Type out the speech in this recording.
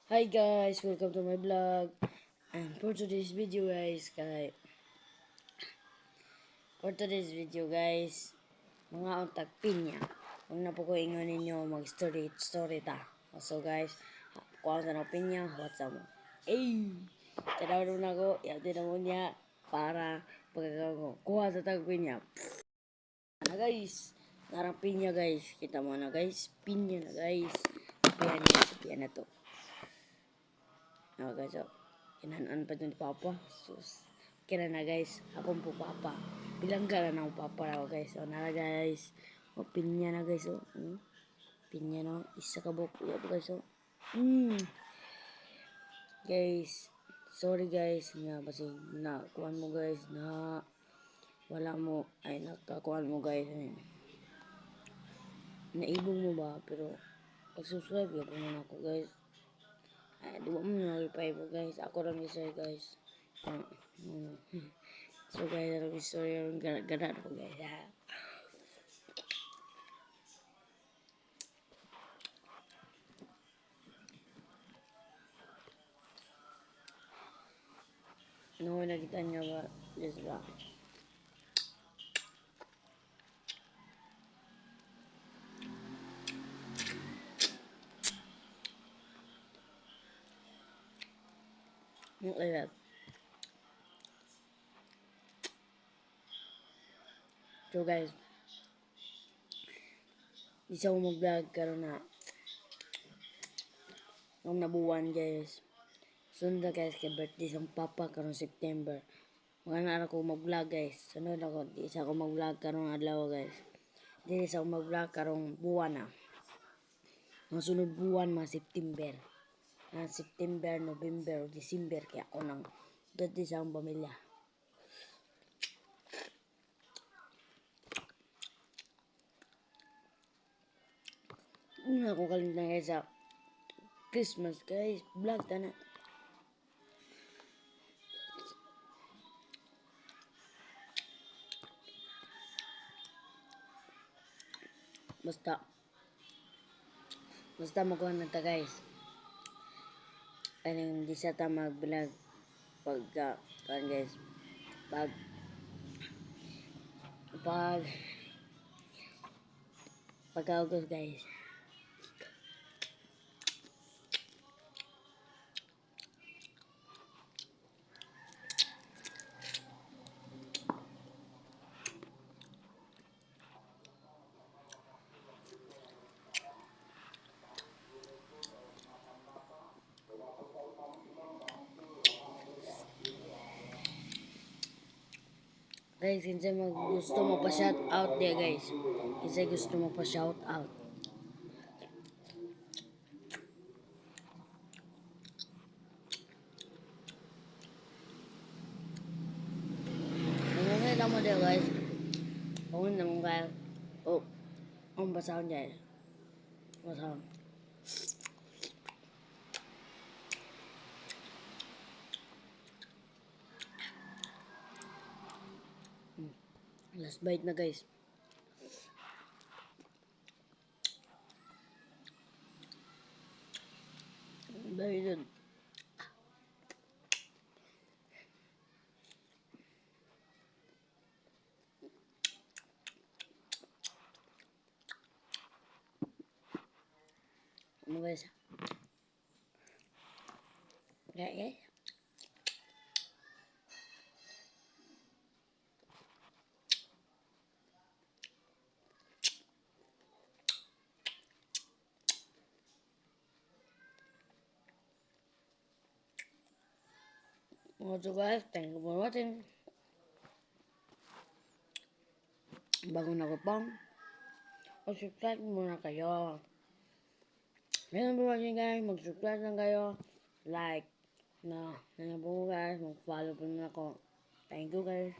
Hi guys, welcome to my vlog. And for today's video guys, mga untag pinya. Huwag na po ko ingon ninyo mag-story ta. So guys, kuha sa na pinya, what's up mo? Tanaw na ko, yati na mo niya para pagkakago. Kuha sa tag pinya. Na guys, narang pinya guys. Kita mo na guys, pinya na guys. Pinya na to. No guys, so, kinanan pa dun ni Papa. Sus. Kira na guys, akong po Papa. Bilangga na ng Papa na ako guys. So, nara guys. O, pinya na guys. O, pinya na. Isa ka buko. Iya po guys. O. Guys, sorry guys. Nga, kasi nakuhan mo guys na wala mo. Ay, nakakuhan mo guys. Ay, naibong mo ba? Pero, pag-subscribe ya po muna ako guys. Ay, di ba mo nag-reply po guys. Ako lang isa guys. So guys, ano yung story yung gana po guys. Ano ko nakita niya ba? Yes ba? Okay that. So guys, isa ko mag-vlog karon na nung nabuwan guys. Sunod guys kay birthday sa papa karon September. Mga na ako mag-vlog guys. Sunod ako, di isa ako mag-vlog karon adlaw guys. Di isa ako mag-vlog karong buwan na. Ang sunod buwan mga September. September, November, December kaya ako nang birthday sa akong pamilya. Una ako kalimutan guys sa Christmas guys. Vlog ta na. Basta makuha na ta guys. Anong di sa ta mag-vlog pag guys. Pag pag pag-August guys. Guys, kinsa gusto mo pa shout out there guys. Kinsa gusto mo pa shout out. Ngomongin na mo there guys. Ngomongin na mo guys. Oh, ang basahon guys. Basahon. Last bite na guys. Very good. Ano guys? Okay guys. So guys, thank you for watching. Bago na ko pang. Subscribe muna kayo. Ngayon po watching guys, mag-subscribe lang kayo. Like. Na po guys, mag-follow po na ako. Thank you guys.